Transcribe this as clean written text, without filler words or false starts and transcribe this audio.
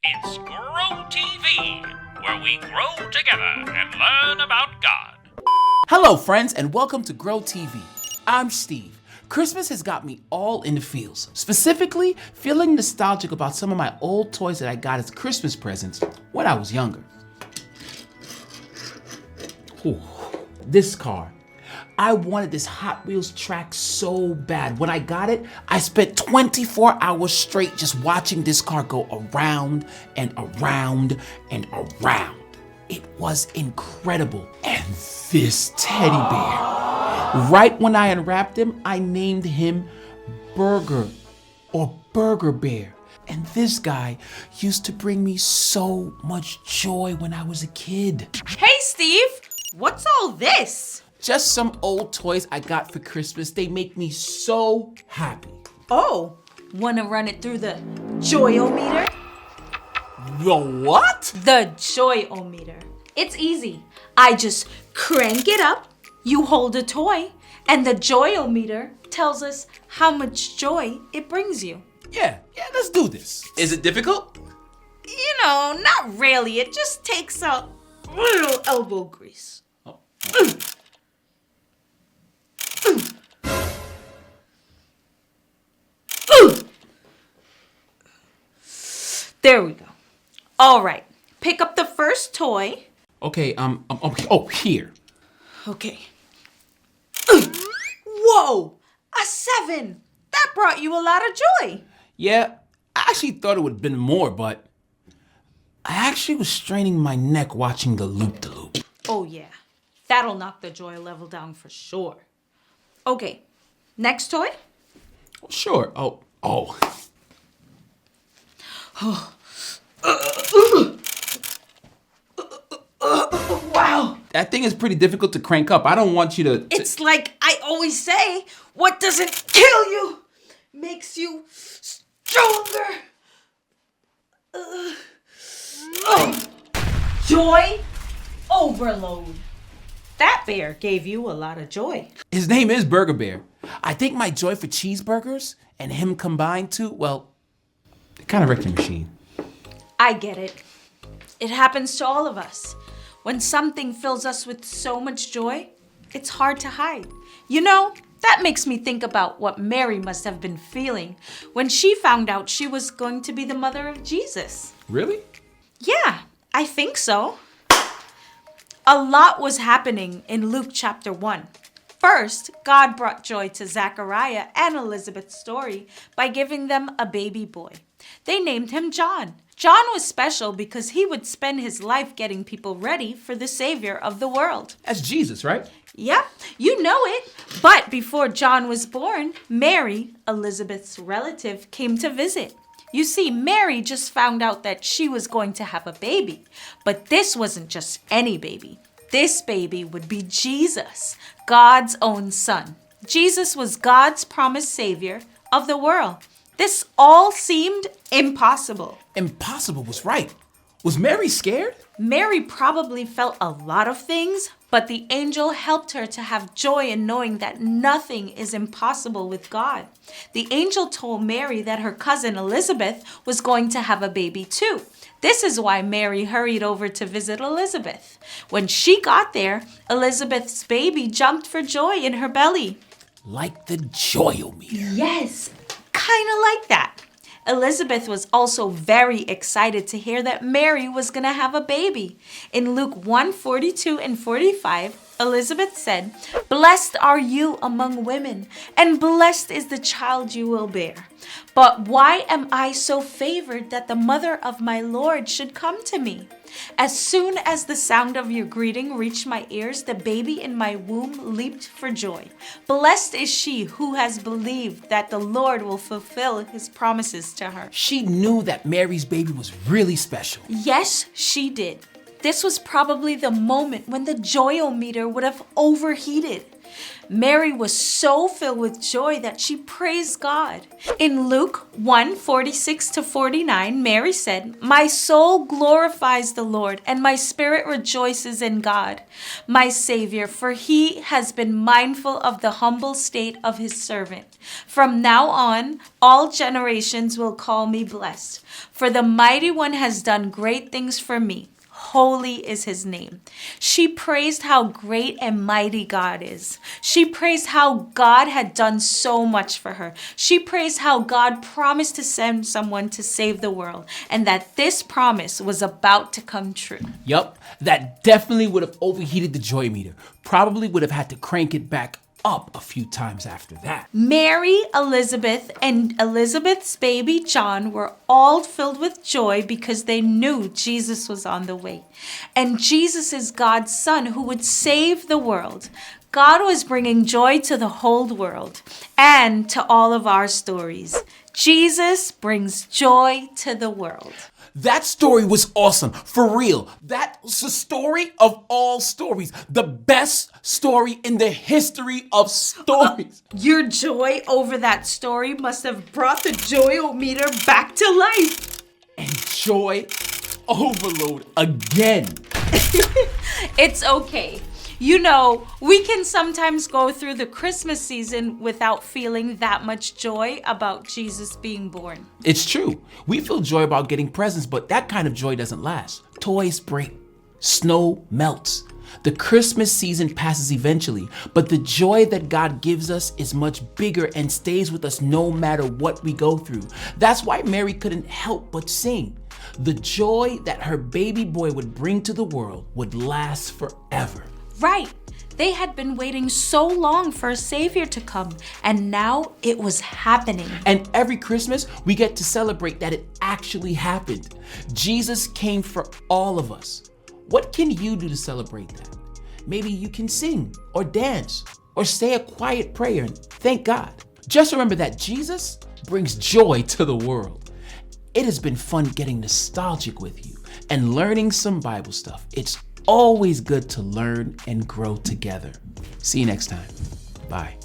It's Grow TV, where we grow together and learn about God. Hello, friends, and welcome to Grow TV. I'm Steve. Christmas has got me all in the feels, specifically feeling nostalgic about some of my old toys that I got as Christmas presents when I was younger. Ooh, this car. I wanted this Hot Wheels track so bad. When I got it, I spent 24 hours straight just watching this car go around and around and around. It was incredible. And this teddy bear, right when I unwrapped him, I named him Burger or Burger Bear. And this guy used to bring me so much joy when I was a kid. Hey, Steve, what's all this? Just some old toys I got for Christmas. They make me so happy. Oh, wanna run it through the joy-o-meter? The what? The joy-o-meter. It's easy. I just crank it up, you hold a toy, and the joy-o-meter tells us how much joy it brings you. Yeah, let's do this. Is it difficult? You know, not really. It just takes a little elbow grease. Oh. There we go. All right, pick up the first toy. Okay, here. Okay. Whoa, a 7. That brought you a lot of joy. Yeah, I actually thought it would have been more, but I actually was straining my neck watching the loop-de-loop. Oh yeah, that'll knock the joy level down for sure. Okay, next toy. Sure, oh. Wow. That thing is pretty difficult to crank up. I don't want you to... It's like I always say, what doesn't kill you makes you stronger. Joy overload. That bear gave you a lot of joy. His name is Burger Bear. I think my joy for cheeseburgers and him combined too, well, it kind of wrecked the machine. I get it. It happens to all of us. When something fills us with so much joy, it's hard to hide. You know, that makes me think about what Mary must have been feeling when she found out she was going to be the mother of Jesus. Really? Yeah, I think so. A lot was happening in Luke chapter 1. First, God brought joy to Zachariah and Elizabeth's story by giving them a baby boy. They named him John. John was special because he would spend his life getting people ready for the Savior of the world. That's Jesus, right? Yep, you know it. But before John was born, Mary, Elizabeth's relative, came to visit. You see, Mary just found out that she was going to have a baby. But this wasn't just any baby. This baby would be Jesus, God's own son. Jesus was God's promised Savior of the world. This all seemed impossible. Impossible was right. Was Mary scared? Mary probably felt a lot of things, but the angel helped her to have joy in knowing that nothing is impossible with God. The angel told Mary that her cousin Elizabeth was going to have a baby too. This is why Mary hurried over to visit Elizabeth. When she got there, Elizabeth's baby jumped for joy in her belly. Like the joy-o-meter. Yes, kind of like that. Elizabeth was also very excited to hear that Mary was going to have a baby. In Luke 1:42 and 45, Elizabeth said, "Blessed are you among women, and blessed is the child you will bear. But why am I so favored that the mother of my Lord should come to me? As soon as the sound of your greeting reached my ears, the baby in my womb leaped for joy. Blessed is she who has believed that the Lord will fulfill his promises to her." She knew that Mary's baby was really special. Yes, she did. This was probably the moment when the joy-o-meter would have overheated. Mary was so filled with joy that she praised God. In Luke 1:46-49, Mary said, "My soul glorifies the Lord, and my spirit rejoices in God, my Savior, for he has been mindful of the humble state of his servant. From now on, all generations will call me blessed, for the Mighty One has done great things for me. Holy is his name." She praised how great and mighty God is. She praised how God had done so much for her. She praised how God promised to send someone to save the world, and that this promise was about to come true. Yup, that definitely would have overheated the joy meter. Probably would have had to crank it back up a few times after that. Mary, Elizabeth, and Elizabeth's baby John were all filled with joy because they knew Jesus was on the way. And Jesus is God's son who would save the world. God was bringing joy to the whole world and to all of our stories. Jesus brings joy to the world. That story was awesome, for real. That's the story of all stories. The best story in the history of stories. Your joy over that story must have brought the joy-o-meter back to life. And joy overload again. It's okay. You know, we can sometimes go through the Christmas season without feeling that much joy about Jesus being born. It's true. We feel joy about getting presents, but that kind of joy doesn't last. Toys break. Snow melts. The Christmas season passes eventually, but the joy that God gives us is much bigger and stays with us no matter what we go through. That's why Mary couldn't help but sing. The joy that her baby boy would bring to the world would last forever. Right. They had been waiting so long for a savior to come, and now it was happening. And every Christmas, we get to celebrate that it actually happened. Jesus came for all of us. What can you do to celebrate that? Maybe you can sing or dance or say a quiet prayer and thank God. Just remember that Jesus brings joy to the world. It has been fun getting nostalgic with you and learning some Bible stuff. It's always good to learn and grow together. See you next time. Bye.